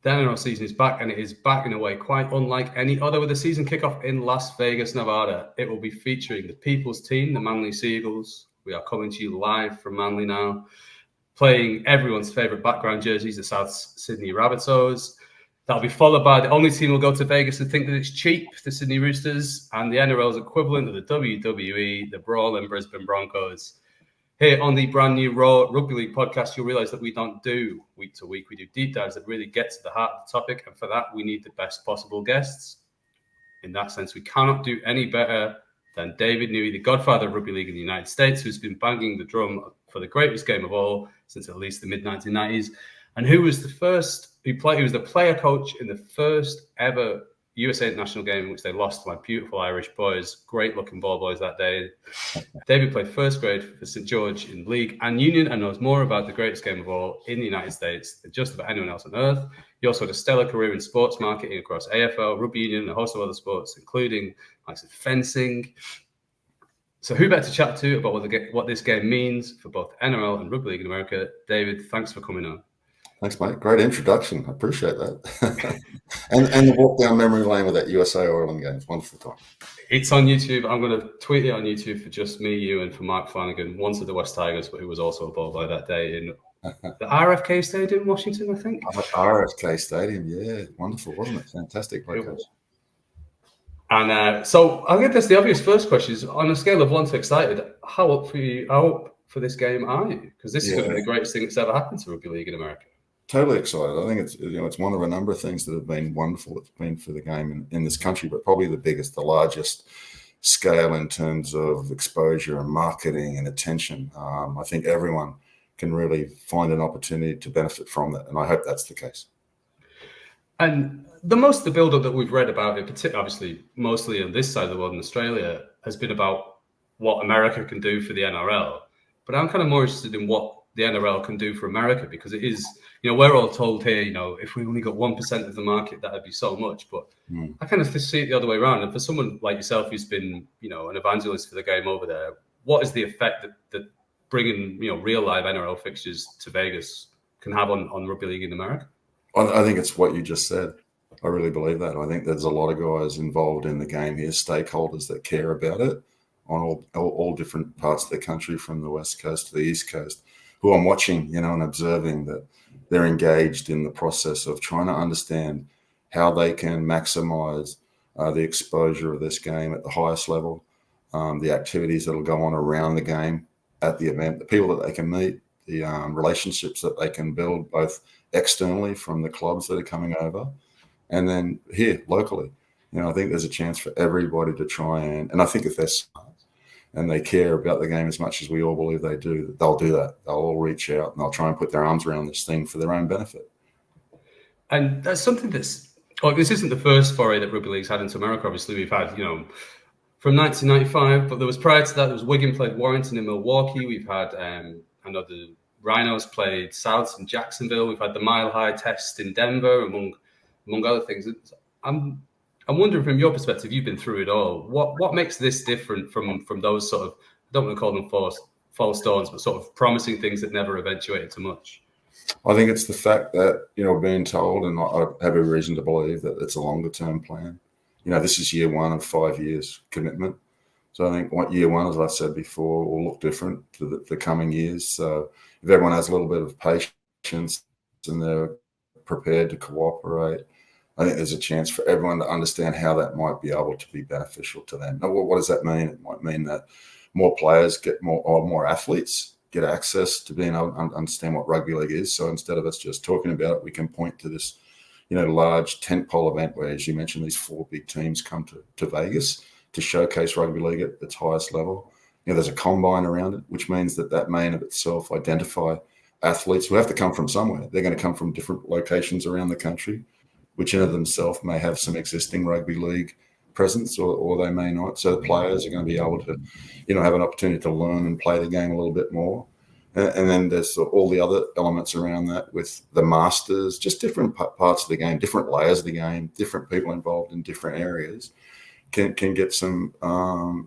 The NRL season is back, and it is back in a way quite unlike any other. With the season kickoff in Las Vegas, Nevada, it will be featuring the People's Team, the Manly Seagulls. We are coming to you live from Manly now, playing everyone's favourite background jerseys, the South Sydney Rabbitohs. That'll be followed by the only team who will go to Vegas and think that it's cheap, the Sydney Roosters, and the NRL's equivalent of the WWE, the brawling Brisbane Broncos. Here on the brand new Roar Rugby League podcast, you'll realise that we don't do week to week. We do deep dives that really get to the heart of the topic. And for that, we need the best possible guests. In that sense, we cannot do any better than David Niu, the godfather of rugby league in the United States, who's been banging the drum for the greatest game of all since at least the mid-1990s, and who was the player coach in the first ever USA national game in which they lost to my beautiful Irish boys. Great looking ball boys that day. David played first grade for St. George in league and union and knows more about the greatest game of all in the United States than just about anyone else on earth. He also had a stellar career in sports marketing across AFL, rugby union, and a host of other sports, including fencing. So who better to chat to about what this game means for both NRL and rugby league in America? David, thanks for coming on. Thanks, mate. Great introduction. I appreciate that. and the walk down memory lane with that USA Ireland game. It's wonderful time. It's on YouTube. I'm going to tweet it on YouTube for just me, you, and for Mark Flanagan, once of the West Tigers, but who was also a ball boy that day in the RFK Stadium in Washington, I think. RFK Stadium, yeah. Wonderful, wasn't it? Fantastic location. And so I'll get this. The obvious first question is, on a scale of 1 to excited, how up for this game are you? Because this is going to be the greatest thing that's ever happened to rugby league in America. Totally excited. I think it's one of a number of things that have been wonderful. It's been for the game in this country, but probably the largest scale in terms of exposure and marketing and attention. I think everyone can really find an opportunity to benefit from that, and I hope that's the case. And the build-up that we've read about it, particularly obviously mostly on this side of the world in Australia, has been about what America can do for the NRL. But I'm kind of more interested in what the NRL can do for America, because it is, we're all told here, if we only got 1% of the market, that'd be so much. But I kind of see it the other way around. And for someone like yourself, who's been, an evangelist for the game over there, what is the effect that bringing, real live NRL fixtures to Vegas can have on rugby league in America? I think it's what you just said. I really believe that. I think there's a lot of guys involved in the game here, stakeholders that care about it on all different parts of the country, from the West Coast to the East Coast, who I'm watching, and observing that they're engaged in the process of trying to understand how they can maximize the exposure of this game at the highest level, the activities that will go on around the game at the event, the people that they can meet, the relationships that they can build both externally from the clubs that are coming over, and then here locally. I think there's a chance for everybody to try and I think if they're smart and they care about the game as much as we all believe they do, they'll do that. They'll all reach out and they'll try and put their arms around this thing for their own benefit. And that's something this isn't the first foray that rugby league's had into America. Obviously, we've had, from 1995, but there was prior to that, there was Wigan played Warrington in Milwaukee. We've had, the Rhinos played Souths in Jacksonville. We've had the Mile High Test in Denver, among other things. I'm wondering, from your perspective, you've been through it all. What makes this different from those sort of, I don't want to call them false dawns, but sort of promising things that never eventuated to much? I think it's the fact that, being told, and I have a reason to believe that it's a longer term plan. This is year 1 of 5 years commitment. So I think what year 1, as I said before, will look different to the coming years. So if everyone has a little bit of patience and they're prepared to cooperate, I think there's a chance for everyone to understand how that might be able to be beneficial to them. Now, what does that mean? It might mean that more players get more athletes get access to being able to understand what rugby league is. So instead of us just talking about it, we can point to this, large tentpole event where, as you mentioned, these 4 big teams come to Vegas to showcase rugby league at its highest level. There's a combine around it, which means that may in of itself identify athletes who have to come from somewhere. They're going to come from different locations around the country, which in of themselves may have some existing rugby league presence or they may not. So the players are going to be able to, have an opportunity to learn and play the game a little bit more. And then there's all the other elements around that with the masters, just different parts of the game, different layers of the game, different people involved in different areas can get some more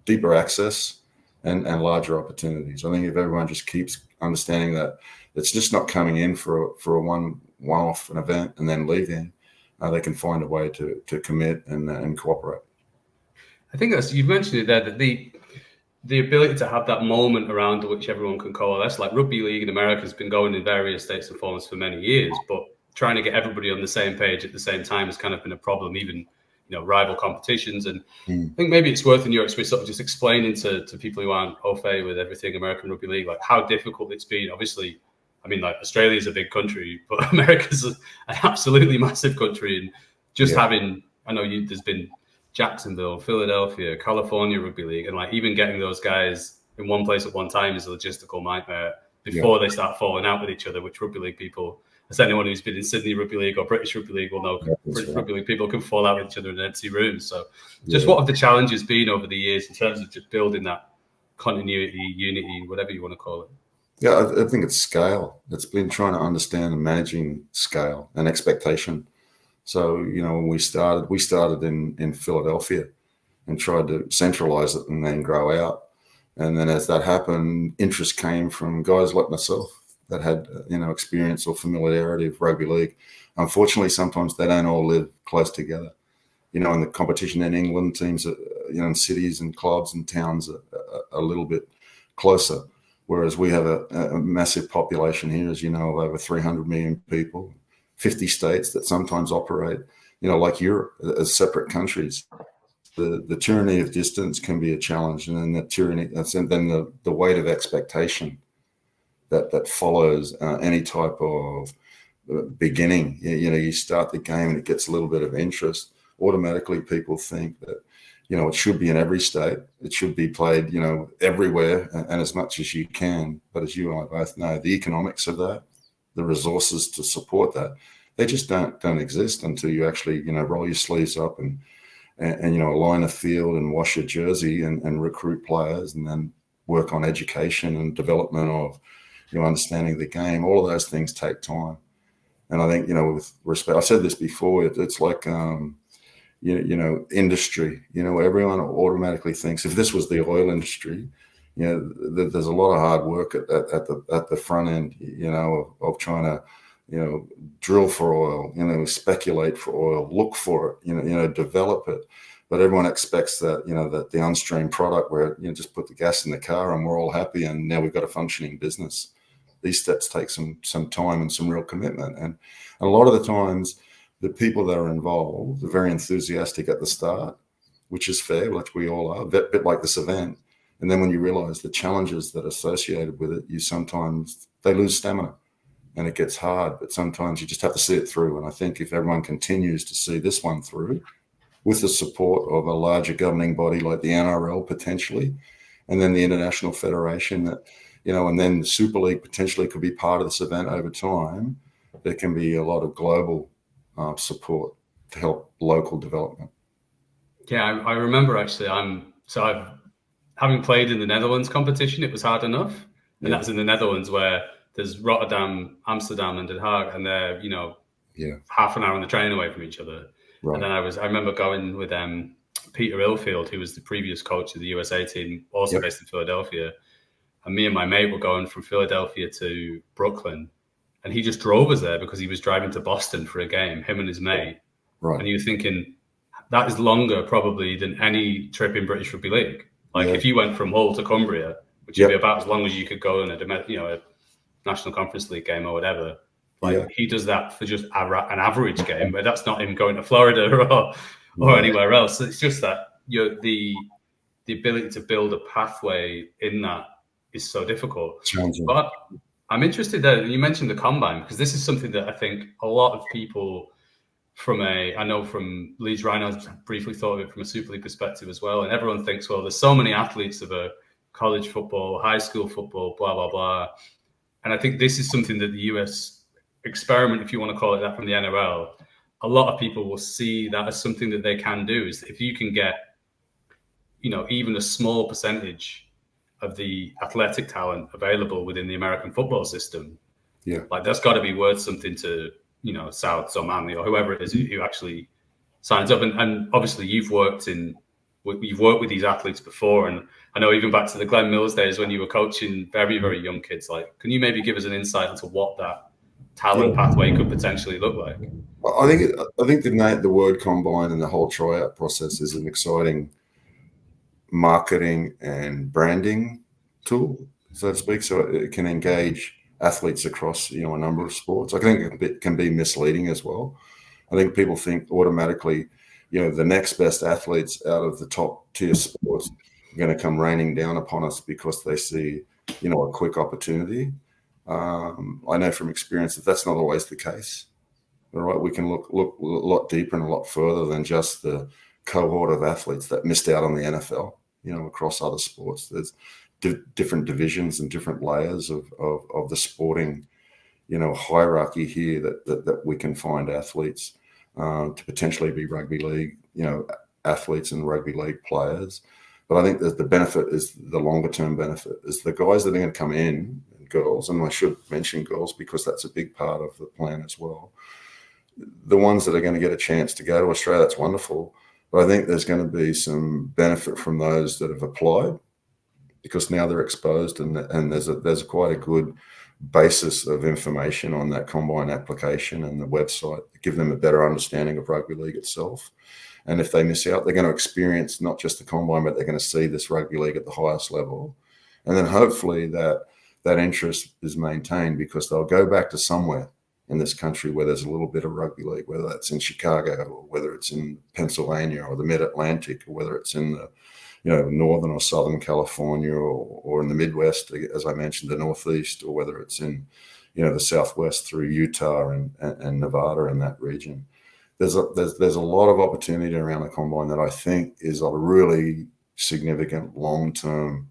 deeper access and larger opportunities. I think if everyone just keeps understanding that it's just not coming in for a one-off an event and then leaving, they can find a way to commit and cooperate. I think you've mentioned it there, that the ability to have that moment around which everyone can coalesce, like rugby league in America has been going in various states and forms for many years, but trying to get everybody on the same page at the same time has kind of been a problem, even, rival competitions. And I think maybe it's worth, in your experience, sort of just explaining to people who aren't au fait with everything American rugby league, like how difficult it's been. Obviously, I mean, like Australia's a big country, but America's an absolutely massive country. And just having, I know there's been Jacksonville, Philadelphia, California rugby league, and like even getting those guys in one place at one time is a logistical nightmare before they start falling out with each other, which rugby league people, as anyone who's been in Sydney rugby league or British rugby league will know, British rugby league people can fall out with each other in empty rooms. So just what have the challenges been over the years in terms of just building that continuity, unity, whatever you want to call it? Yeah, I think it's scale. It's been trying to understand and managing scale and expectation. So, when we started in Philadelphia and tried to centralize it and then grow out. And then as that happened, interest came from guys like myself that had, experience or familiarity of rugby league. Unfortunately, sometimes they don't all live close together. In the competition in England, teams, in cities and clubs and towns are a little bit closer. Whereas we have a massive population here, as you know, of over 300 million people, 50 states that sometimes operate, like Europe, as separate countries. The tyranny of distance can be a challenge, and then the weight of expectation that follows any type of beginning. You start the game and it gets a little bit of interest. Automatically, people think that it should be in every state. It should be played, everywhere and as much as you can. But as you and I both know, the economics of that, the resources to support that, they just don't exist until you actually, roll your sleeves up and line a field and wash your jersey and recruit players and then work on education and development of, understanding the game. All of those things take time. And I think, with respect, I said this before, it's like, industry, everyone automatically thinks if this was the oil industry, there's a lot of hard work at the front end, of trying to, drill for oil, speculate for oil, look for it, develop it. But everyone expects that, that the unstreamed product where, just put the gas in the car and we're all happy and now we've got a functioning business. These steps take some time and some real commitment. And a lot of the times, the people that are involved are very enthusiastic at the start, which is fair, which we all are, a bit like this event. And then when you realize the challenges that are associated with it, they lose stamina and it gets hard, but sometimes you just have to see it through. And I think if everyone continues to see this one through with the support of a larger governing body like the NRL potentially, and then the International Federation that, and then the Super League potentially could be part of this event over time, there can be a lot of global support to help local development. Yeah, I remember actually. Having played in the Netherlands competition, it was hard enough, and that's in the Netherlands where there's Rotterdam, Amsterdam, and Den Haag, and they're half an hour on the train away from each other. Right. And then I remember going with Peter Ilfield, who was the previous coach of the USA team, also based in Philadelphia, and me and my mate were going from Philadelphia to Brooklyn. And he just drove us there because he was driving to Boston for a game, him and his mate. Right. And you were thinking, that is longer probably than any trip in British Rugby League. Like if you went from Hull to Cumbria, which would be about as long as you could go in a National Conference League game or whatever. Like he does that for just an average game, but that's not him going to Florida or anywhere else. So it's just that the ability to build a pathway in that is so difficult. Challenging. But I'm interested that you mentioned the combine, because this is something that I think a lot of people I know from Leeds Rhinos briefly thought of it from a Super League perspective as well. And everyone thinks, well, there's so many athletes of a college football, high school football, blah, blah, blah. And I think this is something that the US experiment, if you want to call it that, from the NRL, a lot of people will see that as something that they can do. Is if you can get, even a small percentage of the athletic talent available within the American football system, like that's got to be worth something to, Souths or Manly or whoever it is who actually signs up. And obviously you've worked in you've worked with these athletes before, and I know even back to the Glenn Mills days when you were coaching very, very young kids. Like, can you maybe give us an insight into what that talent pathway could potentially look like? I think the word combine and the whole tryout process is an exciting marketing and branding tool, so to speak. So it can engage athletes across a number of sports. I think it can be misleading as well. I think people think automatically, the next best athletes out of the top tier sports are going to come raining down upon us because they see, a quick opportunity. I know from experience that that's not always the case. All right, we can look a lot deeper and a lot further than just the cohort of athletes that missed out on the NFL. Across other sports, there's different divisions and different layers of the sporting, hierarchy here that we can find athletes to potentially be rugby league, athletes and rugby league players. But I think that the benefit is the longer term benefit is the guys that are going to come in, and girls, and I should mention girls because that's a big part of the plan as well. The ones that are going to get a chance to go to Australia, that's wonderful. But I think there's going to be some benefit from those that have applied because now they're exposed and there's quite a good basis of information on that combine application and the website to give them a better understanding of rugby league itself. And if they miss out, they're going to experience not just the combine, but they're going to see this rugby league at the highest level. And then hopefully that interest is maintained because they'll go back to somewhere in this country where there's a little bit of rugby league, whether that's in Chicago or whether it's in Pennsylvania or the Mid-Atlantic or whether it's in the Northern or Southern California or in the Midwest, as I mentioned, the Northeast, or whether it's in, the Southwest through Utah and Nevada in that region. There's a lot of opportunity around the combine that I think is a really significant long-term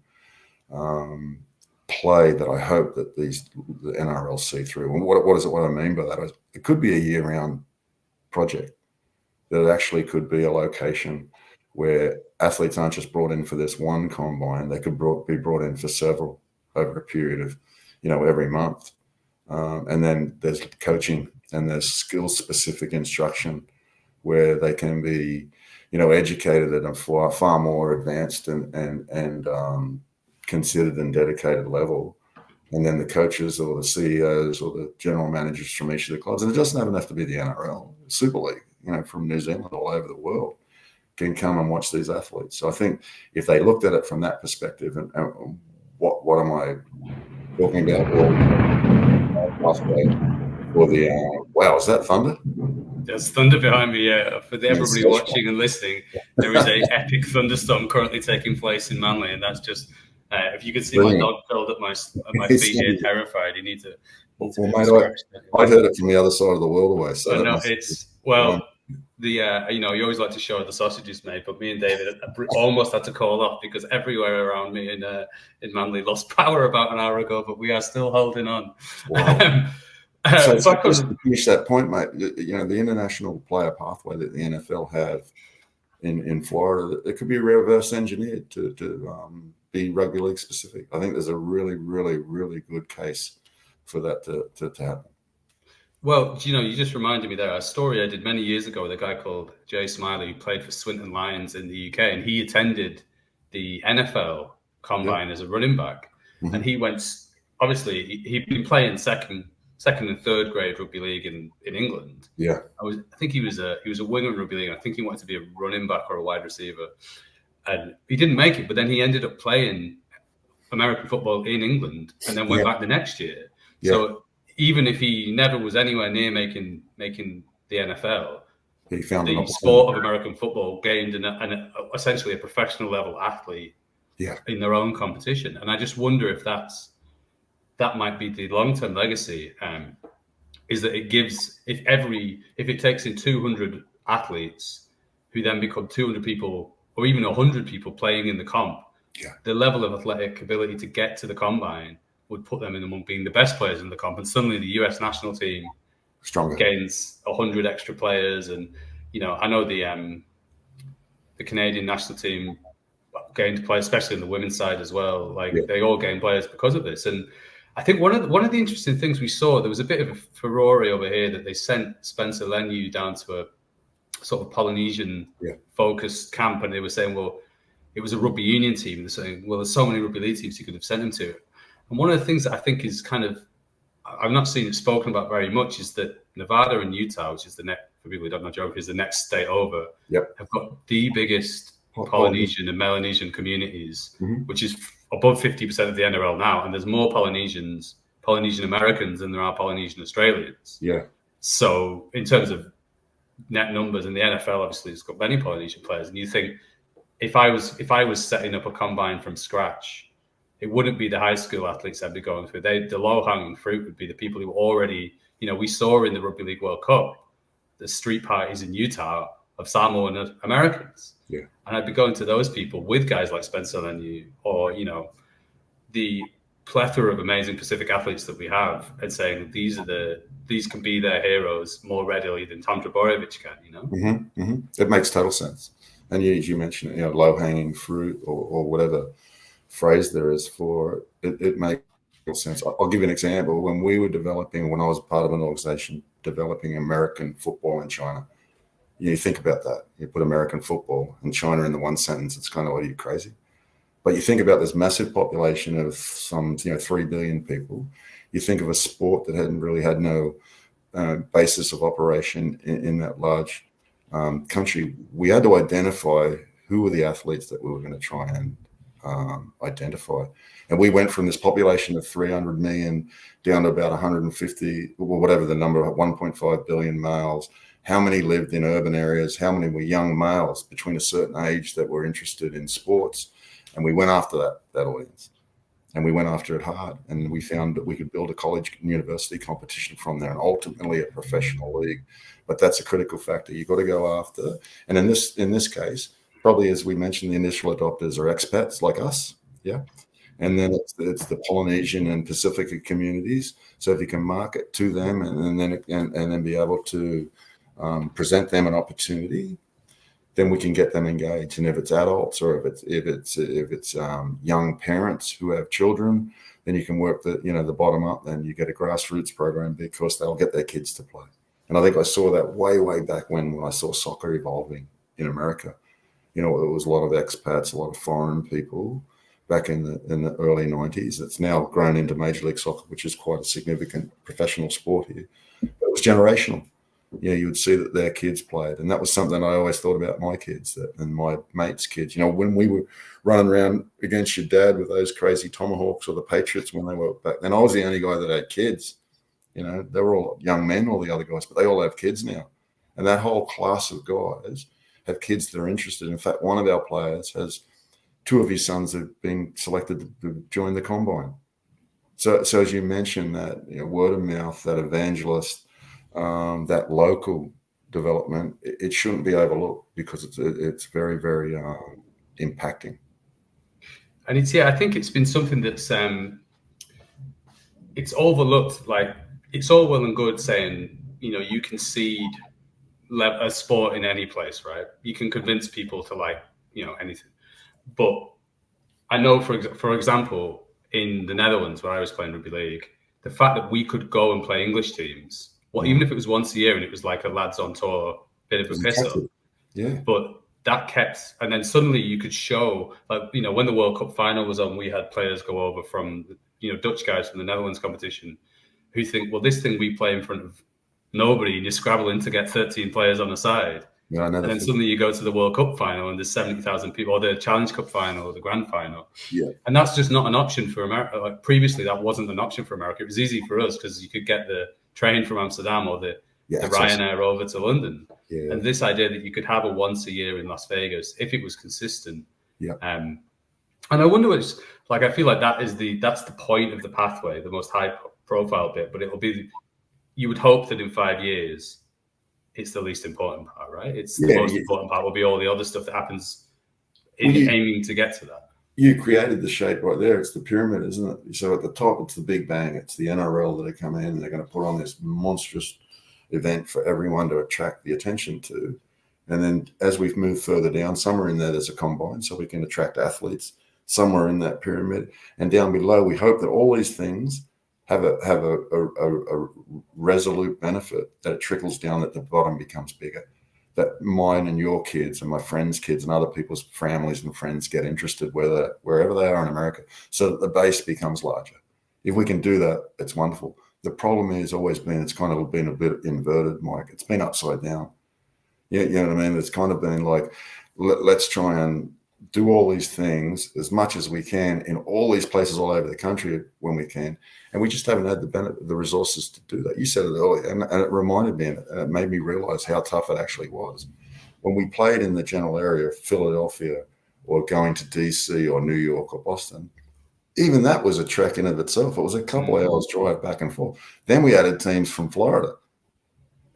play that I hope that the NRL see through. And what I mean by that? It could be a year-round project. That it actually could be a location where athletes aren't just brought in for this one combine; they could be brought in for several over a period of, every month. And then there's coaching and there's skill-specific instruction where they can be, educated at a far more advanced and considered and dedicated level. And then the coaches or the CEOs or the general managers from each of the clubs, and it doesn't even have to be the NRL, Super League, from New Zealand all over the world, can come and watch these athletes. So I think if they looked at it from that perspective, and what am I talking about? Or the wow, is that thunder? There's thunder behind me. Yeah, for everybody watching and listening, there is a epic thunderstorm currently taking place in Manly, and that's just if you could see my dog curled at my feet here, terrified. You need to. Mate, I heard it from the other side of the world away. So no, you always like to show the sausages made, but me and David almost had to call off because everywhere around me in Manly lost power about an hour ago, but we are still holding on. Wow. So just to finish that point, mate, the international player pathway that the NFL have in Florida, it could be reverse engineered to be rugby league specific. I think there's a really, really, really good case for that to happen. Well, you just reminded me there a story I did many years ago with a guy called Jay Smiley who played for Swinton Lions in the UK, and he attended the NFL combine as a running back. Mm-hmm. And he went, obviously, he'd been playing second and third grade rugby league in England. Yeah, I think he was a winger in rugby league. And I think he wanted to be a running back or a wide receiver, and he didn't make it. But then he ended up playing American football in England, and then went back the next year. Yeah. So even if he never was anywhere near making the NFL, he found the sport of American football gained essentially a professional level athlete in their own competition. And I just wonder if that might be the long-term legacy, is that it gives, if it takes in 200 athletes who then become 200 people or even 100 people playing in the comp, the level of athletic ability to get to the combine would put them in among being the best players in the comp. And suddenly the US national team gains 100 extra players. And, I know the Canadian national team gained players, especially in the women's side as well. They all gained players because of this. And I think one of the interesting things we saw, there was a bit of a furore over here that they sent Spencer Leniu down to a sort of Polynesian focused camp, and they were saying, well, it was a rugby union team. They're saying, well, there's so many rugby league teams you could have sent him to. And one of the things that I think is kind of, I've not seen it spoken about very much, is that Nevada and Utah, which is the next, for people who don't know geography, is the next state over, have got the biggest Polynesian and Melanesian communities, which is above 50% of the NRL now. And there's more Polynesian Americans than there are Polynesian Australians. Yeah. So in terms of net numbers, and the NFL obviously has got many Polynesian players, and you think if I was setting up a combine from scratch, it wouldn't be the high school athletes I'd be going through. The low-hanging fruit would be the people who already, we saw in the Rugby League World Cup, the street parties in Utah of Samoan Americans. Yeah. And I'd be going to those people with guys like Spencer Leniu or, the plethora of amazing Pacific athletes that we have, and saying these can be their heroes more readily than Tom Draborevic can, It makes total sense. And you mentioned it, low-hanging fruit or whatever phrase there is for it. It makes sense. I'll give you an example. When I was part of an organization developing American football in China, you think about that. You put American football and China in the one sentence, it's kind of, are you crazy? But you think about this massive population of some 3 billion people. You think of a sport that had no basis of operation in that large country. We had to identify who were the athletes that we were going to try and identify. And we went from this population of 300 million down to about 150, or whatever the number, 1.5 billion males. How many lived in urban areas? How many were young males between a certain age that were interested in sports? And we went after that audience. And we went after it hard. And we found that we could build a college and university competition from there, and ultimately a professional league. But that's a critical factor. You've got to go after. And in this case, probably, as we mentioned, the initial adopters are expats like us, yeah. And then it's the Polynesian and Pacific communities. So if you can market to them and then be able to present them an opportunity, then we can get them engaged. And if it's adults or if it's young parents who have children, then you can work the bottom up. Then you get a grassroots program because they'll get their kids to play. And I think I saw that way back when I saw soccer evolving in America. It was a lot of expats, a lot of foreign people back in the early 90s. It's now grown into Major League Soccer, which is quite a significant professional sport here. But it was generational. You would see that their kids played. And that was something I always thought about my kids and my mates' kids. When we were running around against your dad with those crazy Tomahawks or the Patriots when they were back then, I was the only guy that had kids. They were all young men, all the other guys, but they all have kids now. And that whole class of guys have kids that are interested. In fact, one of our players has 2 of his sons have been selected to join the combine. So as you mentioned, that word of mouth, that evangelist, that local development, it shouldn't be overlooked because it's very, very impacting. And I think it's been something that's it's overlooked. Like, it's all well and good saying you can seed a sport in any place, right? You can convince people to like anything. But I know, for example, in the Netherlands where I was playing rugby league, the fact that we could go and play English teams, even if it was once a year and it was like a lads on tour bit of a piss up, but that kept, and then suddenly you could show, like, when the World Cup final was on, we had players go over from, Dutch guys from the Netherlands competition who think, well, this thing we play in front of nobody, and you're scrabbling to get 13 players on the side. Yeah, and then suddenly you go to the World Cup final and there's 70,000 people, or the Challenge Cup final, or the Grand Final. Yeah. And that's just not an option for America. Like, previously, that wasn't an option for America. It was easy for us because you could get the train from Amsterdam or the Ryanair over to London. Yeah. And this idea that you could have a once a year in Las Vegas, if it was consistent. Yeah. And I wonder what's like, I feel like that's the point of the pathway, the most high profile bit, but it'll be, you would hope that in 5 years, it's the least important part, right? It's the most important part will be all the other stuff that happens in aiming to get to that. You created the shape right there. It's the pyramid, isn't it? So at the top, it's the big bang. It's the NRL that are coming in and they're going to put on this monstrous event for everyone to attract the attention to. And then as we've moved further down, somewhere in there, there's a combine, so we can attract athletes somewhere in that pyramid. And down below, we hope that all these things have a resolute benefit, that it trickles down, that the bottom becomes bigger. that mine and your kids and my friends' kids and other people's families and friends get interested, wherever they are in America, so that the base becomes larger. If we can do that, it's wonderful. The problem is always been, it's kind of been a bit inverted, Mike. It's been upside down. Yeah, you know what I mean? It's kind of been like, let's try and do all these things as much as we can in all these places all over the country when we can. And we just haven't had the resources to do that. You said it earlier, and it reminded me, and it made me realize how tough it actually was. When we played in the general area of Philadelphia or going to DC or New York or Boston, even that was a trek in of itself. It was a couple of hours drive back and forth. Then we added teams from Florida.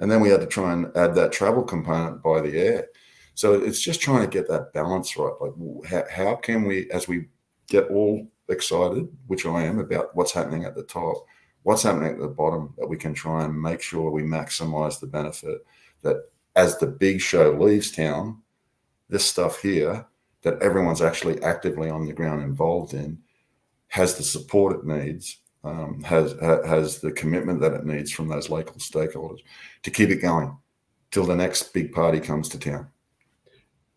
And then we had to try and add that travel component by the air. So it's just trying to get that balance right. Like, how can we, as we get all excited, which I am, about what's happening at the top, what's happening at the bottom, that we can try and make sure we maximize the benefit, that as the big show leaves town, this stuff here that everyone's actually actively on the ground involved in has the support it needs, has the commitment that it needs from those local stakeholders to keep it going till the next big party comes to town.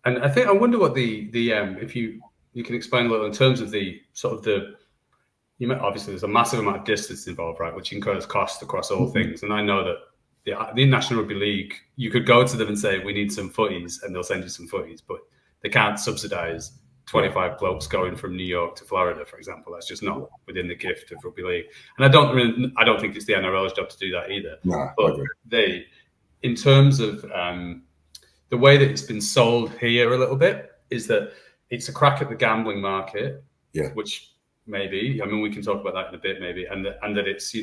And I wonder what the if you can explain a little in terms of the sort of obviously there's a massive amount of distance involved, right, which incurs cost across all things. And I know that the International Rugby League, you could go to them and say, we need some footies, and they'll send you some footies, but they can't subsidize 25 blokes going from New York to Florida, for example. That's just not within the gift of rugby league. And I don't think it's the NRL's job to do that either. No, but they, in terms of the way that it's been sold here a little bit, is that it's a crack at the gambling market, which maybe, I mean, we can talk about that in a bit maybe, and that it's,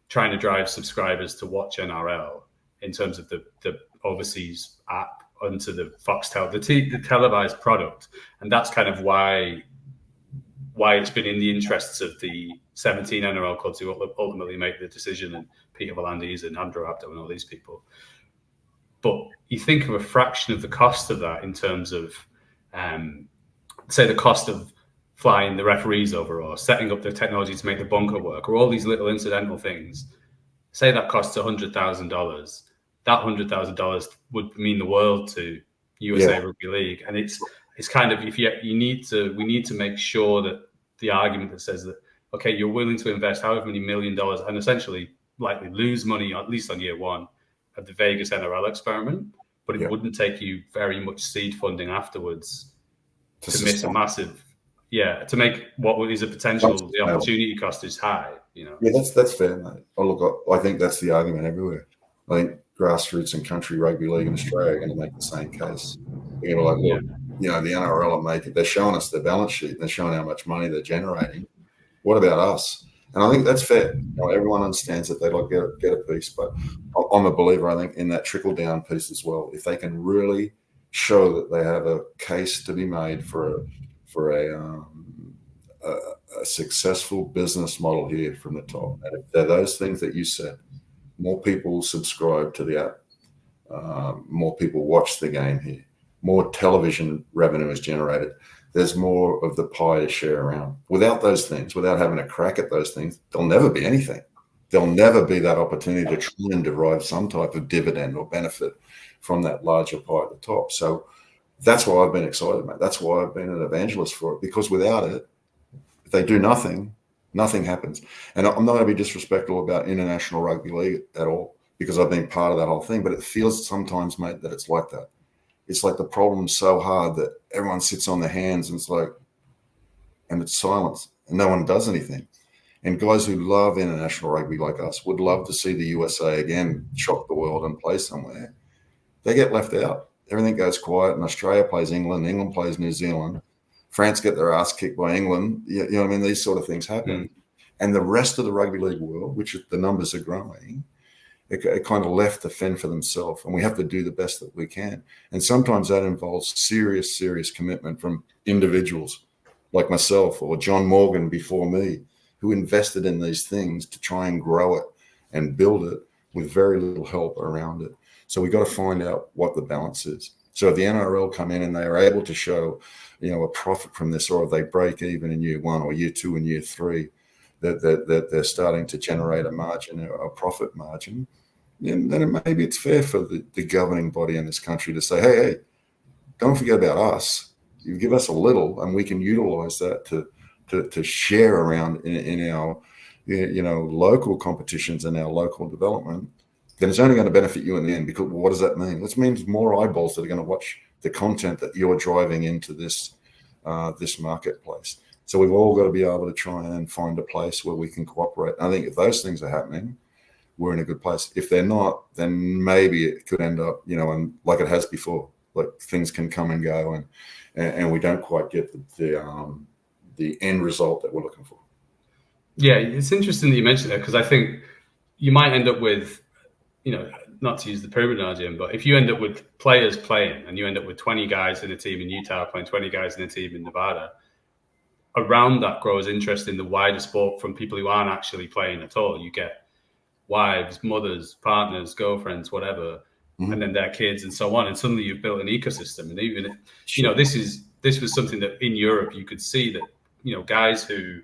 trying to drive subscribers to watch NRL in terms of the overseas app onto the Foxtel, the televised product. And that's kind of why it's been in the interests of the 17 NRL clubs who ultimately make the decision, and Peter V'landys and Andrew Abdo and all these people. But you think of a fraction of the cost of that in terms of, say, the cost of flying the referees over or setting up the technology to make the bunker work or all these little incidental things. Say that costs $100,000. That $100,000 would mean the world to USA Rugby League. And it's kind of, we need to make sure that the argument that says that, okay, you're willing to invest however many $1 million and essentially likely lose money, at least on year one, of the Vegas NRL experiment, but it wouldn't take you very much seed funding afterwards to miss a massive, to make what is a potential, the opportunity cost is high, Yeah, that's fair, mate. Oh, look, I think that's the argument everywhere. I think grassroots and country rugby league in Australia are going to make the same case. They're going to be like, look, the NRL are making, they're showing us their balance sheet, they're showing how much money they're generating. What about us? And I think that's fair. Everyone understands that they'd like to get a piece, but I'm a believer, I think, in that trickle-down piece as well. If they can really show that they have a case to be made for a successful business model here from the top, and if they're those things that you said, more people subscribe to the app, more people watch the game here, more television revenue is generated. There's more of the pie to share around. Without those things, without having a crack at those things, there'll never be anything. There'll never be that opportunity to try and derive some type of dividend or benefit from that larger pie at the top. So that's why I've been excited, mate. That's why I've been an evangelist for it, because without it, if they do nothing, nothing happens. And I'm not going to be disrespectful about International Rugby League at all, because I've been part of that whole thing, but it feels sometimes, mate, that it's like that. It's like the problem's so hard that everyone sits on their hands and it's silence and no one does anything. And guys who love international rugby like us would love to see the USA again shock the world and play somewhere. They get left out. Everything goes quiet, and Australia plays England, England plays New Zealand, France get their ass kicked by England. You know what I mean? These sort of things happen. And the rest of the rugby league world, which the numbers are growing, it kind of left to fend for themselves, and we have to do the best that we can. And sometimes that involves serious, serious commitment from individuals like myself or John Morgan before me, who invested in these things to try and grow it and build it with very little help around it. So we got to find out what the balance is. So if the NRL come in and they are able to show, a profit from this, or if they break even in year one or year two and year three, that they're starting to generate a margin, a profit margin, then maybe it's fair for the governing body in this country to say, hey, don't forget about us. You give us a little, and we can utilize that to share around in our local competitions and our local development. Then it's only going to benefit you in the end, because what does that mean? This means more eyeballs that are going to watch the content that you're driving into this marketplace. So we've all got to be able to try and find a place where we can cooperate. And I think if those things are happening, we're in a good place. If they're not, then maybe it could end up, and like it has before, like things can come and go, and we don't quite get the end result that we're looking for. Yeah, it's interesting that you mentioned that, because I think you might end up with, not to use the pyramid analogy, but if you end up with players playing and you end up with 20 guys in a team in Utah playing 20 guys in a team in Nevada, around that grows interest in the wider sport from people who aren't actually playing at all. You get wives, mothers, partners, girlfriends, whatever, and then their kids and so on. And suddenly you've built an ecosystem. And even, this was something that in Europe you could see that, guys who,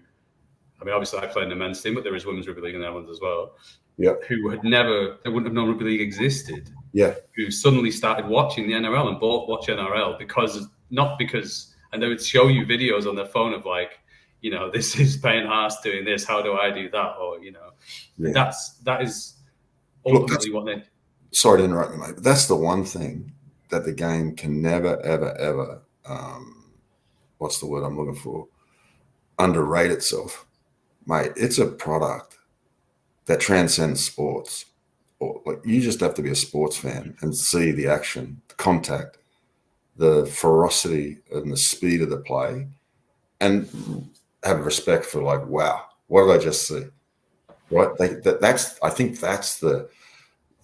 obviously I play in the men's team, but there is women's rugby league in the Netherlands as well. Yeah. Who they wouldn't have known rugby league existed. Yeah. Who suddenly started watching the NRL and watch NRL not because, and they would show you videos on their phone of like, this is Payne Haas doing this. How do I do that? Or, that is ultimately what they. Sorry to interrupt you, mate, but that's the one thing that the game can never, ever, ever, what's the word I'm looking for? Underrate itself. Mate, it's a product that transcends sports. You just have to be a sports fan and see the action, the contact, the ferocity and the speed of the play, and have respect for like, wow, what did I just see? Right? I think that's the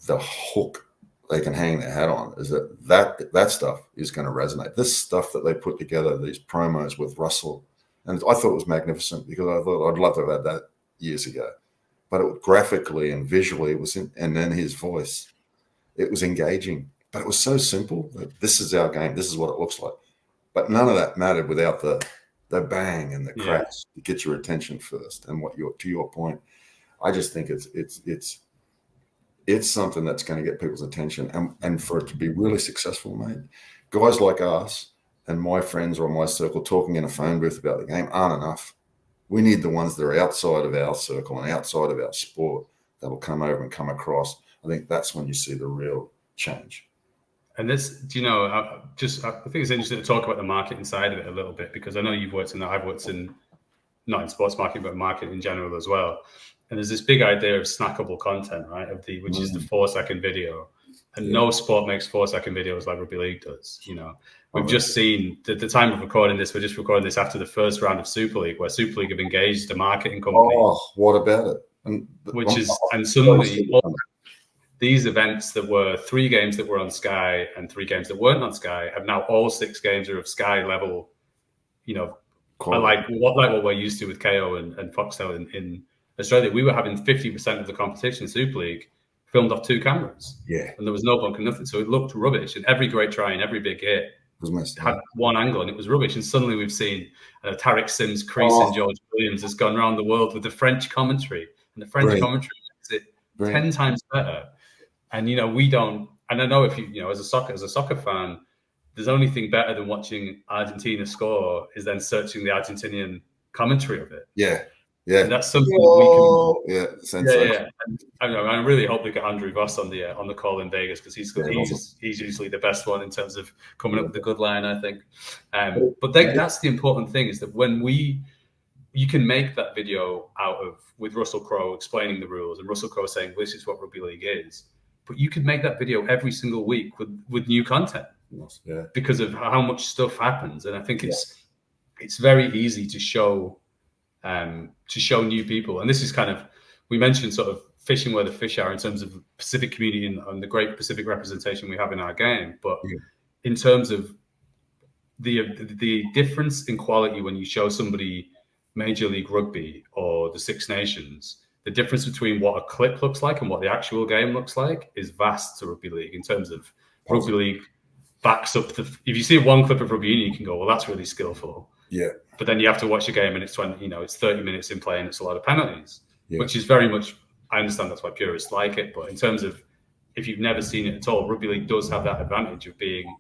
hook they can hang their hat on, is that stuff is going to resonate. This stuff that they put together, these promos with Russell, and I thought it was magnificent, because I thought I'd love to have had that years ago. But graphically and visually, and then his voice, it was engaging. But it was so simple. That this is our game. This is what it looks like. But none of that mattered without the bang and the crash to get your attention first. And to your point, I just think it's something that's going to get people's attention. And for it to be really successful, mate, guys like us and my friends or my circle talking in a phone booth about the game aren't enough. We need the ones that are outside of our circle and outside of our sport that will come over and come across. I think that's when you see the real change. And this, I think it's interesting to talk about the marketing side of it a little bit, because I know you've worked in that. I've worked in, not in sports marketing, but marketing in general as well. And there's this big idea of snackable content, right? Which is the 4-second video. And no sport makes 4-second videos like rugby league does. We've just seen the time of recording this. We're just recording this after the first round of Super League, where Super League have engaged a marketing company. Oh, what about it? And suddenly these events that were 3 games that were on Sky and 3 games that weren't on Sky have now all 6 games are of Sky level. Like what we're used to with KO and Foxtel in Australia. We were having 50% of the competition in Super League filmed off 2 cameras. Yeah. And there was no bunk and nothing. So it looked rubbish. And every great try and every big hit had one angle, and it was rubbish. And suddenly we've seen Tarek Sims creasing George Williams has gone around the world with the French commentary. And the French commentary makes it 10 times better. And, we don't, and I know if as a soccer fan, there's only thing better than watching Argentina score is then searching the Argentinian commentary of it. Yeah. Yeah, and that's something that we can. Yeah. And I really hope we get Andrew Voss on the call in Vegas, because he's usually the best one in terms of coming up with a good line, I think. But that's the important thing, is that when you can make that video with Russell Crowe explaining the rules and Russell Crowe saying this is what rugby league is, but you could make that video every single week with new content, because of how much stuff happens. And I think it's very easy to show new people. And this is kind of, we mentioned sort of fishing where the fish are in terms of Pacific community and the great Pacific representation we have in our game. But in terms of the difference in quality when you show somebody Major League Rugby or the Six Nations, the difference between what a clip looks like and what the actual game looks like is vast to rugby league. In terms of rugby league backs up if you see one clip of rugby union, you can go, well, that's really skillful. Yeah. But then you have to watch a game and it's 30 minutes in play and it's a lot of penalties, which is very much, I understand that's why purists like it. But in terms of if you've never seen it at all, rugby league does have that advantage of being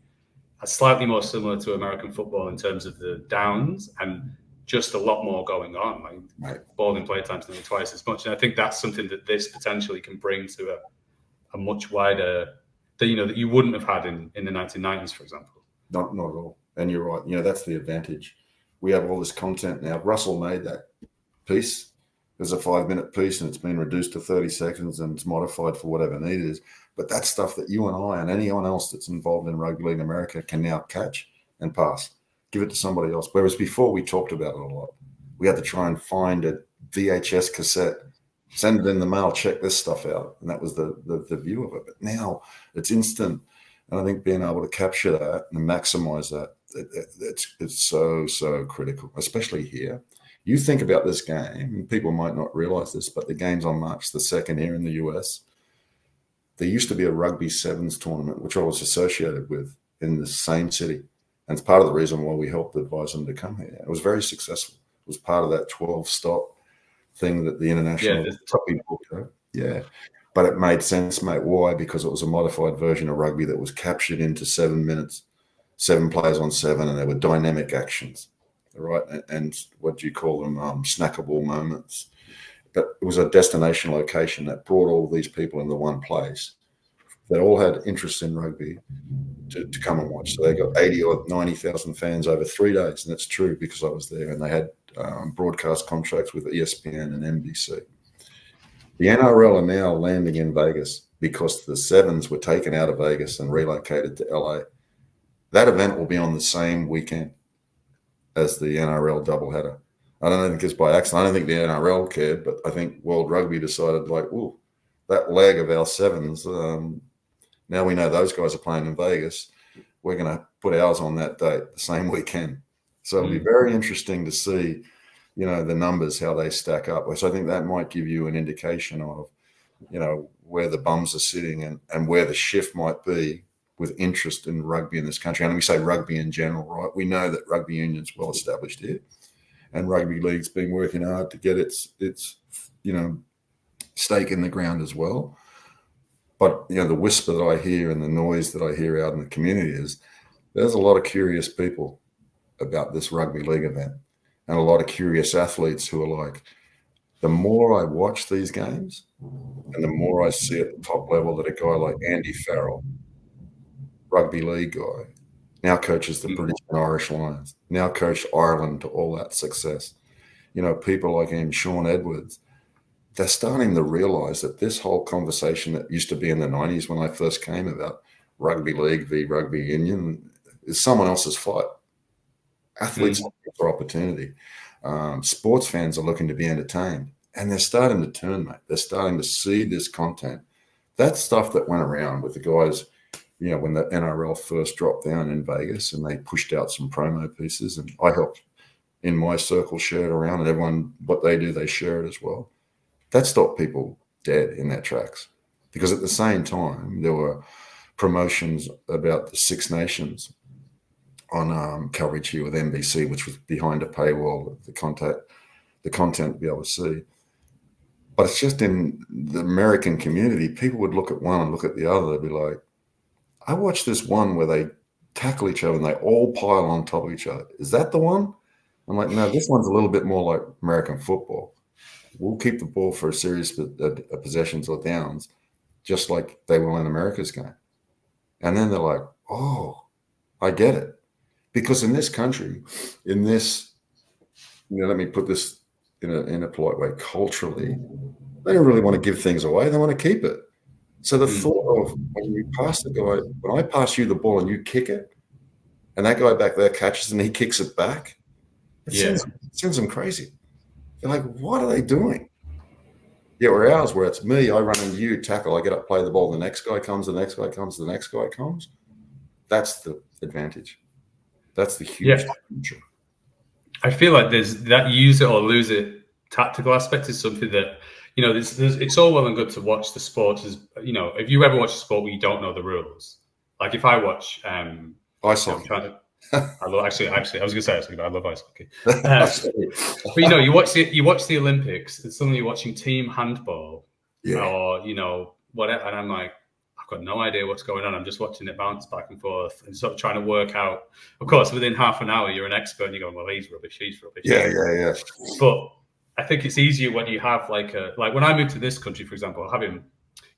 slightly more similar to American football in terms of the downs and just a lot more going on. Like ball in play time's nearly twice as much, and I think that's something that this potentially can bring to a much wider that that you wouldn't have had in the 1990s, for example. Not at all. And you're right. That's the advantage. We have all this content now. Russell made that piece. There's a 5-minute piece, and it's been reduced to 30 seconds, and it's modified for whatever need it is. But that's stuff that you and I and anyone else that's involved in rugby league in America can now catch and pass. Give it to somebody else. Whereas before we talked about it a lot. We had to try and find a VHS cassette, send it in the mail, check this stuff out. And that was the view of it. But now it's instant. And I think being able to capture that and maximize that, it's so critical, especially here. You think about this game, and people might not realize this, but the game's on March the 2nd here in the US. There used to be a rugby sevens tournament, which I was associated with in the same city. And it's part of the reason why we helped advise them to come here. It was very successful. It was part of that 12-stop thing that the international rugby booked. Yeah. But it made sense, mate. Why? Because it was a modified version of rugby that was captured into 7 minutes, 7 players on 7, and there were dynamic actions, right? And what do you call them? Snackable moments. But it was a destination location that brought all these people into one place. They all had interest in rugby to come and watch. So they got 80 or 90,000 fans over 3 days. And it's true because I was there. And they had broadcast contracts with ESPN and NBC. The NRL are now landing in Vegas because the sevens were taken out of Vegas and relocated to LA. That event will be on the same weekend as the NRL doubleheader. I don't think it's by accident. I don't think the NRL cared, but I think World Rugby decided, like, ooh, that leg of our sevens, now we know those guys are playing in Vegas. We're going to put ours on that date, the same weekend. So it'll be very interesting to see, the numbers, how they stack up. So I think that might give you an indication of, where the bums are sitting and where the shift might be with interest in rugby in this country. And we say rugby in general, right? We know that rugby union's well established here. And rugby league's been working hard to get its stake in the ground as well. But, the whisper that I hear and the noise that I hear out in the community is there's a lot of curious people about this rugby league event and a lot of curious athletes who are like, the more I watch these games and the more I see at the top level that a guy like Andy Farrell, rugby league guy, now coaches the British and Irish Lions, now coached Ireland to all that success. People like him, Sean Edwards, they're starting to realize that this whole conversation that used to be in the 90s when I first came about rugby league v rugby union is someone else's fight. Athletes are looking for opportunity. Sports fans are looking to be entertained. And they're starting to turn, mate. They're starting to see this content. That stuff that went around with the guys, when the NRL first dropped down in Vegas and they pushed out some promo pieces, and I helped in my circle share it around, and everyone, what they do, they share it as well. That stopped people dead in their tracks. Because at the same time, there were promotions about the Six Nations on coverage here with NBC, which was behind a paywall, the content to be able to see. But it's just in the American community, people would look at one and look at the other. They'd be like, I watched this one where they tackle each other and they all pile on top of each other. Is that the one? I'm like, no, this one's a little bit more like American football. We'll keep the ball for a series of possessions or downs, just like they will in America's game. And then they're like, oh, I get it. Because in this country, in this, let me put this in a polite way, culturally, they don't really want to give things away. They want to keep it. So the thought of when you pass the guy, when I pass you the ball and you kick it, and that guy back there catches and he kicks it back, it sends them crazy. They're like, what are they doing? Yeah, where ours, where it's me, I run into you, tackle, I get up, play the ball, the next guy comes, the next guy comes, the next guy comes. That's the advantage. That's the huge future. I feel like there's that use it or lose it tactical aspect is something that, it's all well and good to watch the sport. If you ever watch a sport where you don't know the rules, like if I watch, ice hockey. I love actually. I was going to say something, but I love ice hockey. But you watch the Olympics, and suddenly you're watching team handball, or whatever, and I'm like, I've got no idea what's going on. I'm just watching it bounce back and forth and sort of trying to work out. Of course, within half an hour, you're an expert and you're going, well, he's rubbish, he's rubbish. Yeah. But I think it's easier when you have like when I moved to this country, for example,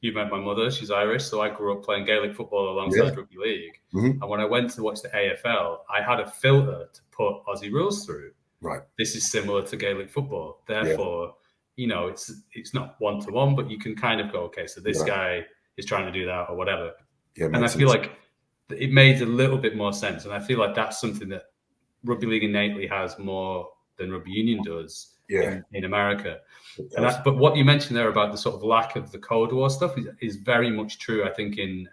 you met my mother, she's Irish, so I grew up playing Gaelic football alongside Rugby League. Mm-hmm. And when I went to watch the AFL, I had a filter to put Aussie rules through. Right. This is similar to Gaelic football. Therefore, it's not one-to-one, but you can kind of go, okay, so this guy is trying to do that or whatever. Yeah, and I feel like it made a little bit more sense. And I feel like that's something that Rugby League innately has more than Rugby Union does in America. But what you mentioned there about the sort of lack of the Cold War stuff is very much true, I think, in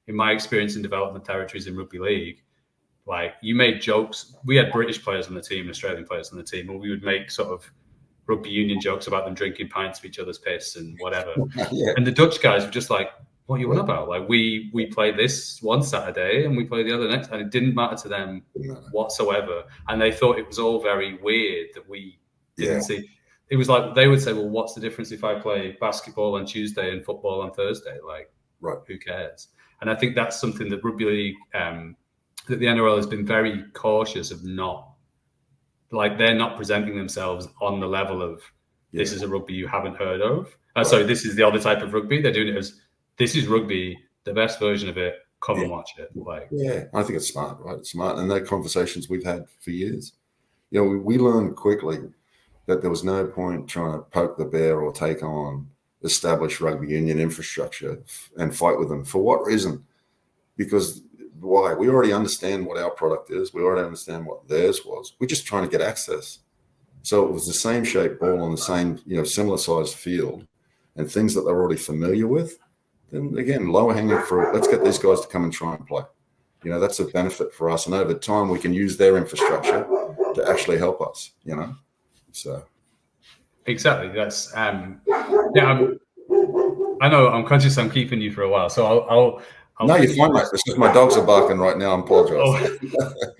my experience in development territories in Rugby League. Like, you made jokes. We had British players on the team, Australian players on the team, and we would make sort of Rugby Union jokes about them drinking pints of each other's piss and whatever. And the Dutch guys were just like, what are you on about? Like, we play this one Saturday and we play the other next, and it didn't matter to them whatsoever. And they thought it was all very weird that we didn't see. It was like they would say, well, what's the difference if I play basketball on Tuesday and football on Thursday? Like, who cares? And I think that's something that Rugby League, that the NRL has been very cautious of not, like, they're not presenting themselves on the level of this is a rugby you haven't heard of. Sorry, this is the other type of rugby. They're doing it as, this is rugby, the best version of it. Come and watch it. Like, I think it's smart, right? It's smart. And they're conversations we've had for years. You know, we learned quickly that there was no point trying to poke the bear or take on established rugby union infrastructure and fight with them. For what reason? Because why? We already understand what our product is. We already understand what theirs was. We're just trying to get access. So it was the same shaped ball on the same, similar sized field and things that they're already familiar with. Then again, lower hanging fruit. Let's get these guys to come and try and play. That's a benefit for us. And over time, we can use their infrastructure to actually help us, So. Exactly. That's, I know I'm conscious I'm keeping you for a while. So I'll no, you're fine, mate. It's just my dogs are barking right now. I apologize.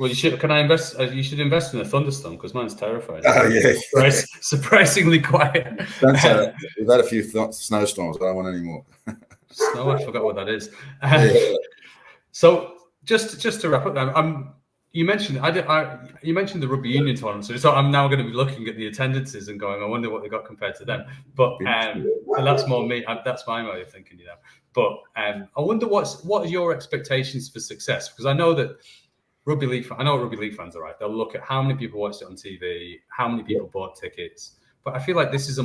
Well, you should. Can I invest? You should invest in a thunderstorm because mine's terrifying. Oh, yeah. Surprisingly quiet. Don't say that. We've had a few snowstorms. I don't want any more. Snow. I forgot what that is. So just to wrap up, then, you mentioned you mentioned the Rugby Union tournament. So I'm now going to be looking at the attendances and going, I wonder what they got compared to them. But and that's more me. That's my way of thinking, But I wonder what are your expectations for success? Because I know that Rugby League fans are right. They'll look at how many people watched it on TV, how many people bought tickets. But I feel like this is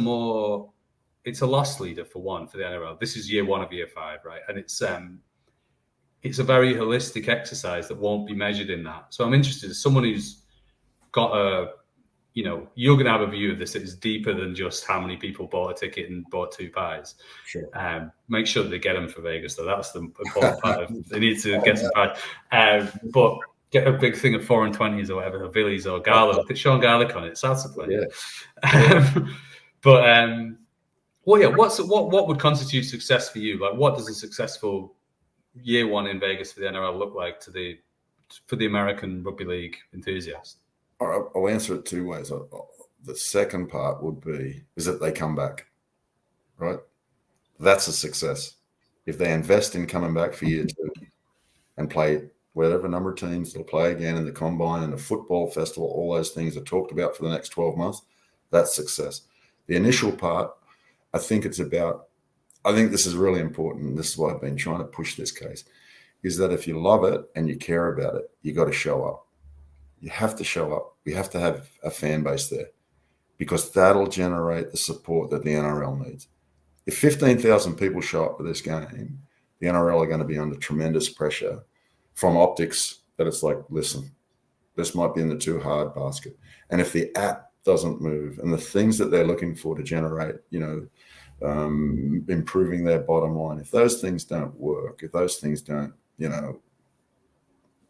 it's a loss leader for the NRL. This is year 1 of year 5, right? And it's a very holistic exercise that won't be measured in that. So I'm interested as someone who's got you're going to have a view of this that is deeper than just how many people bought a ticket and bought 2 pies. Sure. Make sure that they get them for Vegas, though. That's the important part. They need to get some pies. But get a big thing of 4 and 20s or whatever, or Billies or Gala. Put Sean Garlic on it. It's out to play. What would constitute success for you? Like, what does a successful year 1 in Vegas for the NRL look like for the American Rugby League enthusiast? All right, I'll answer it 2 ways. The second part would be is that they come back, right? That's a success. If they invest in coming back for year 2 and play whatever number of teams, they'll play again in the combine and the football festival, all those things are talked about for the next 12 months, that's success. The initial part, I think this is really important. This is why I've been trying to push this case, is that if you love it and you care about it, you got to show up. You have to show up. We have to have a fan base there because that'll generate the support that the NRL needs. If 15,000 people show up for this game, the NRL are going to be under tremendous pressure from optics that it's like, listen, this might be in the too hard basket. And if the app doesn't move and the things that they're looking for to generate, improving their bottom line, if those things don't work, if those things don't,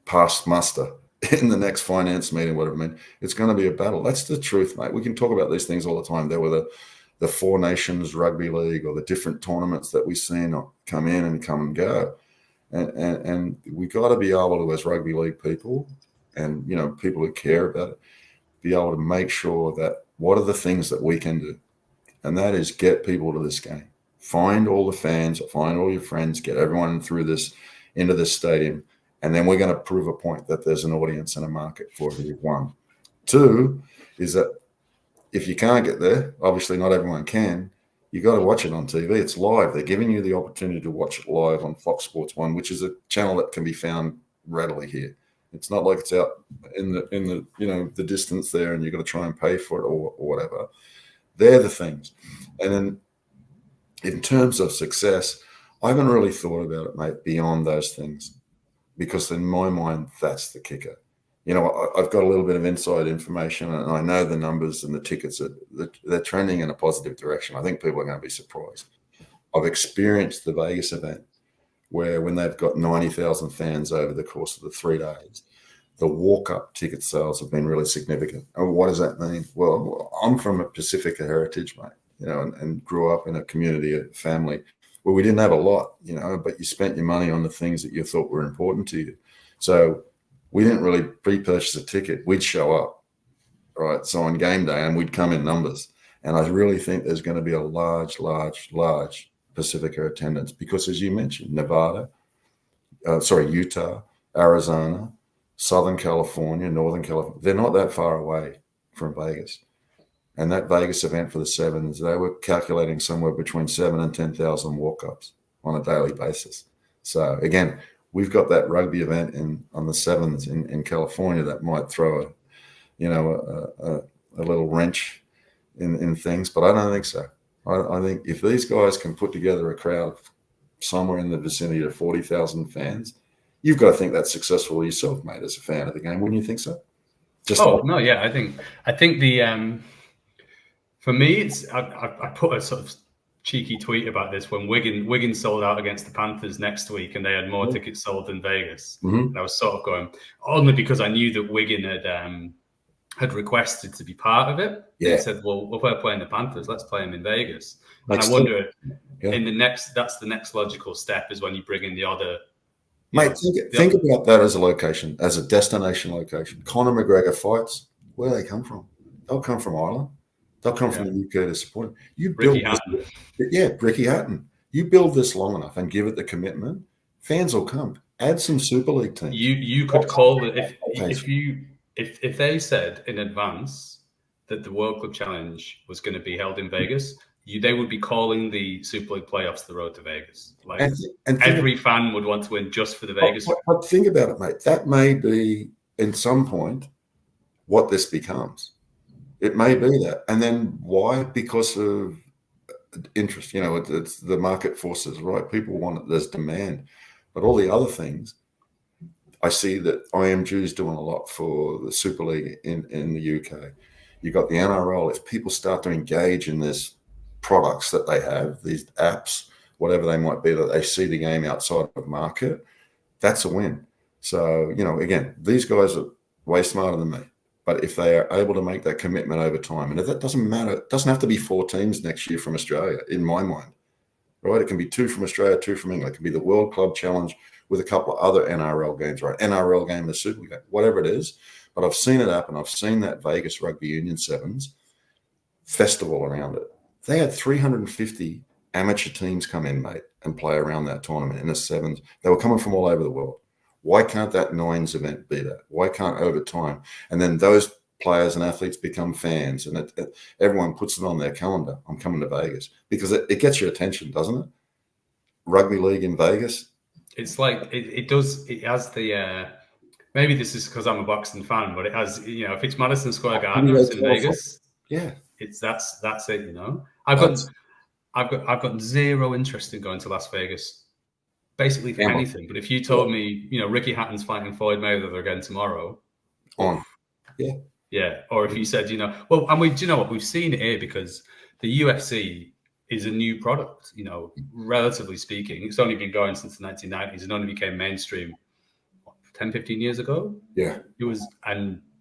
pass muster in the next finance meeting, whatever it means, it's going to be a battle. That's the truth, mate. We can talk about these things all the time. There were the 4 Nations Rugby League or the different tournaments that we've seen come in and come and go. And we got to be able to, as rugby league people and, people who care about it, be able to make sure that what are the things that we can do? And that is get people to this game. Find all the fans, find all your friends, get everyone through this into this stadium, and then we're going to prove a point that there's an audience and a market for it. One. Two is that if you can't get there, obviously not everyone can, you got to watch it on TV. It's live. They're giving you the opportunity to watch it live on Fox Sports 1, which is a channel that can be found readily here. It's not like it's out in the the distance there and you've got to try and pay for it or whatever. They're the things. And then in terms of success, I haven't really thought about it, mate, beyond those things, because in my mind, that's the kicker. I've got a little bit of inside information, and I know the numbers and the tickets they're trending in a positive direction. I think people are going to be surprised. I've experienced the Vegas event where when they've got 90,000 fans over the course of the 3 days, the walk-up ticket sales have been really significant. And what does that mean? Well, I'm from a Pacifica heritage, mate, and grew up in a community, a family where we didn't have a lot, but you spent your money on the things that you thought were important to you. So we didn't really pre-purchase a ticket. We'd show up, right? So on game day, and we'd come in numbers. And I really think there's going to be a large Pacifica attendance because, as you mentioned, Utah, Arizona, Southern California, Northern California, they're not that far away from Vegas. And that Vegas event for the Sevens, they were calculating somewhere between 7,000 and 10,000 walk-ups on a daily basis. So again, we've got that rugby event on the Sevens in California that might throw a little wrench in things, but I don't think so. I think if these guys can put together a crowd somewhere in the vicinity of 40,000 fans, you've got to think that's successful yourself, mate, as a fan of the game. Wouldn't you think so? I think the for me, it's I put a sort of cheeky tweet about this when Wigan sold out against the Panthers next week and they had more tickets sold than Vegas. Mm-hmm. And I was sort of going, only because I knew that Wigan had requested to be part of it. Yeah. They said, well, if we're playing the Panthers, let's play them in Vegas. And I wonder, that's the next logical step is when you bring in the other. Mate, think about that as a location, as a destination location. Conor McGregor fights, where do they come from? They'll come from Ireland. They'll come from the UK to support him. Ricky Hatton. You build this long enough and give it the commitment, fans will come. Add some Super League teams. You could call it if they said in advance that the World Club Challenge was going to be held in Vegas, they would be calling the Super League playoffs the road to Vegas. Like and every fan would want to win just for the Vegas. But think about it, mate. That may be, in some point, what this becomes. It may be that. And then why? Because of interest. It's the market forces, right? People want it. There's demand. But all the other things, I see that IMG is doing a lot for the Super League in the UK. You've got the NRL. If people start to engage in this products that they have, these apps, whatever they might be, that they see the game outside of market, that's a win. So, again, these guys are way smarter than me. But if they are able to make that commitment over time, and if that doesn't matter, it doesn't have to be 4 teams next year from Australia, in my mind, right? It can be 2 from Australia, 2 from England. It can be the World Club Challenge with a couple of other NRL games, right? NRL game, the Super League, whatever it is. But I've seen it happen. I've seen that Vegas Rugby Union Sevens festival around it. They had 350 amateur teams come in, mate, and play around that tournament in the Sevens. They were coming from all over the world. Why can't that Nines event be that? Why can't over time? And then those players and athletes become fans, and everyone puts it on their calendar. I'm coming to Vegas because it gets your attention, doesn't it? Rugby league in Vegas. It's like it does. It has the. Maybe this is because I'm a boxing fan, but it has. If it's Madison Square Garden, it's in Vegas. Yeah, that's it. I've got zero interest in going to Las Vegas. Basically for anything, but if you told me, Ricky Hatton's fighting Floyd Mayweather again tomorrow, or if you said, and do you know what, we've seen it here because the UFC is a new product, relatively speaking. It's only been going since the 1990s and only became mainstream 10, 15 years ago. Yeah, it was,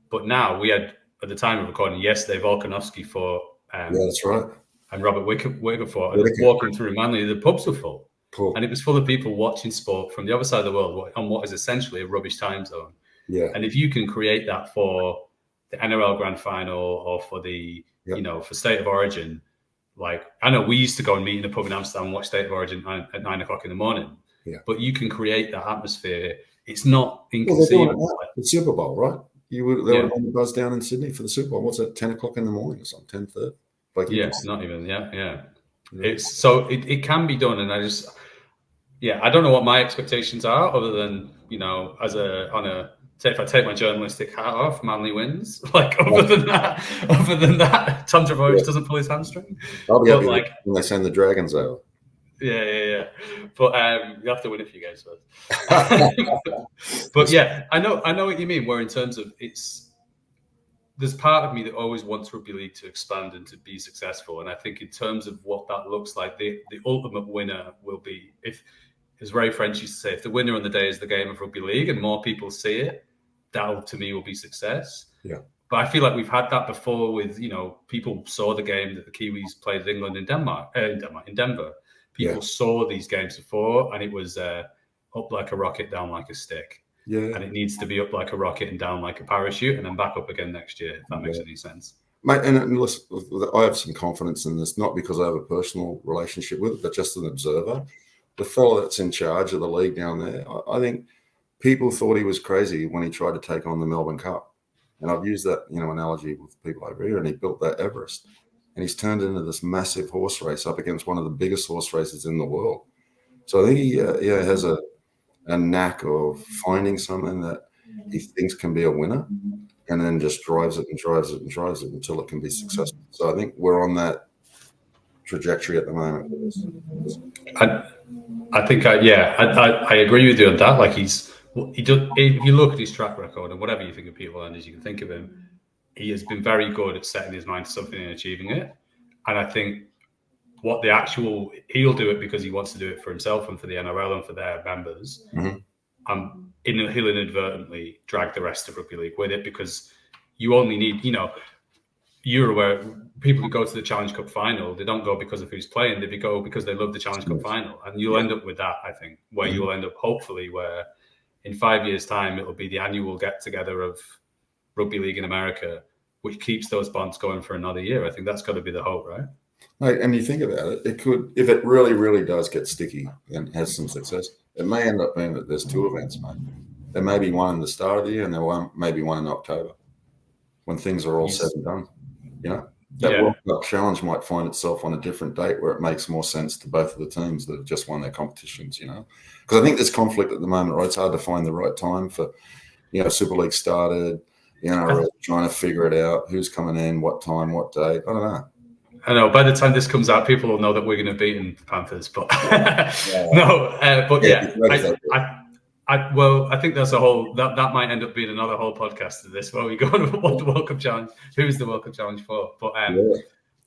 but now we had at the time of recording yesterday Volkanovski fought, that's right, and Robert Whittaker fought, and walking through Manly, the pubs were full. Cool. And it was full of people watching sport from the other side of the world on what is essentially a rubbish time zone. Yeah. And if you can create that for the NRL Grand Final or for the, for State of Origin, like, I know we used to go and meet in a pub in Amsterdam and watch State of Origin at 9 o'clock in the morning. Yeah. But you can create that atmosphere. It's not Well, inconceivable. the Super Bowl, right? They would have been buzzed down in Sydney for the Super Bowl. What's that, 10 o'clock in the morning or something, 10:30? Like, Not even, It's so it can be done, and I don't know what my expectations are, other than, you know, if I take my journalistic hat off, Manly wins. Like, other than that, Tom Trbojevic doesn't pull his hamstring. I'll be happy when they send the Dragons out. Yeah. But you have to win a few games first. But yeah, I know what you mean. Where in terms of there's part of me that always wants rugby league to expand and to be successful, and I think in terms of what that looks like, the ultimate winner will be, if, as Ray French used to say, if the winner on the day is the game of rugby league and more people see it, that to me will be success. Yeah. But I feel like we've had that before with, you know, people saw the game that the Kiwis played with England in Denver. People saw these games before, and it was up like a rocket, down like a stick. Yeah. And it needs to be up like a rocket and down like a parachute, and then back up again next year, if that makes any sense. Mate, and listen, I have some confidence in this, not because I have a personal relationship with it, but just an observer. The fellow that's in charge of the league down there, I think people thought he was crazy when he tried to take on the Melbourne Cup. And I've used that, you know, analogy with people over here, and he built that Everest. And he's turned into this massive horse race up against one of the biggest horse races in the world. So I think he has a knack of finding something that he thinks can be a winner, and then just drives it until it can be successful. So I think we're on that trajectory at the moment. I think I agree with you on that. Like, he does. If you look at his track record and whatever you think of Peter V'landys, you can think of him. He has been very good at setting his mind to something and achieving it. And I think he'll do it because he wants to do it for himself and for the NRL and for their members. Mm-hmm. He'll inadvertently drag the rest of rugby league with it, because you only need, you know, you're aware, people who go to the Challenge Cup final, they don't go because of who's playing, they go because they love the Challenge Cup final. And you'll end up with that, I think, where you'll end up, hopefully, where in 5 years' time, it'll be the annual get-together of rugby league in America, which keeps those bonds going for another year. I think that's got to be the hope, right? Right, and you think about it, it could, if it really, really does get sticky and has some success, it may end up being that there's two events, mate. There may be one in the start of the year, and there may be one in October, when things are all said and done. You know, that World Cup Challenge might find itself on a different date where it makes more sense to both of the teams that have just won their competitions, you know. Because I think there's conflict at the moment, right? It's hard to find the right time for, you know, Super League started, you know, trying to figure it out, who's coming in, what time, what date. I don't know. I know by the time this comes out, people will know that we're going to beat the Panthers, but I think that's a whole, that might end up being another whole podcast to this, where we go on what the World Cup Challenge, who's the World Cup Challenge for. But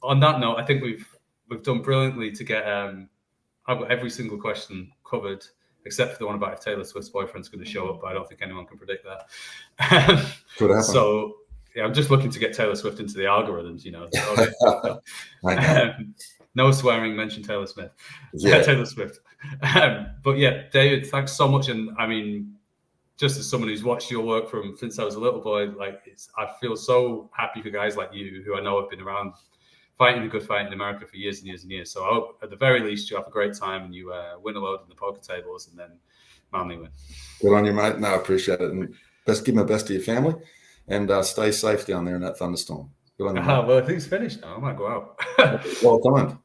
on that note, I think we've done brilliantly to get, I've got every single question covered, except for the one about if Taylor Swift's boyfriend's going to show up, but I don't think anyone can predict that. Could happen. So, yeah, I'm just looking to get Taylor Swift into the algorithms, you know. No swearing, mention Taylor Smith. Taylor Swift. But yeah, David, thanks so much. And I mean, just as someone who's watched your work from since I was a little boy, like, I feel so happy for guys like you, who I know have been around fighting the good fight in America for years and years and years. So I hope at the very least you have a great time and you win a load in the poker tables, and then Manly win. Good on you, mate. No, I appreciate it. And give my best to your family, and stay safe down there in that thunderstorm. Good on you, mate. Well, I think it's finished now. I might go out. Well timed.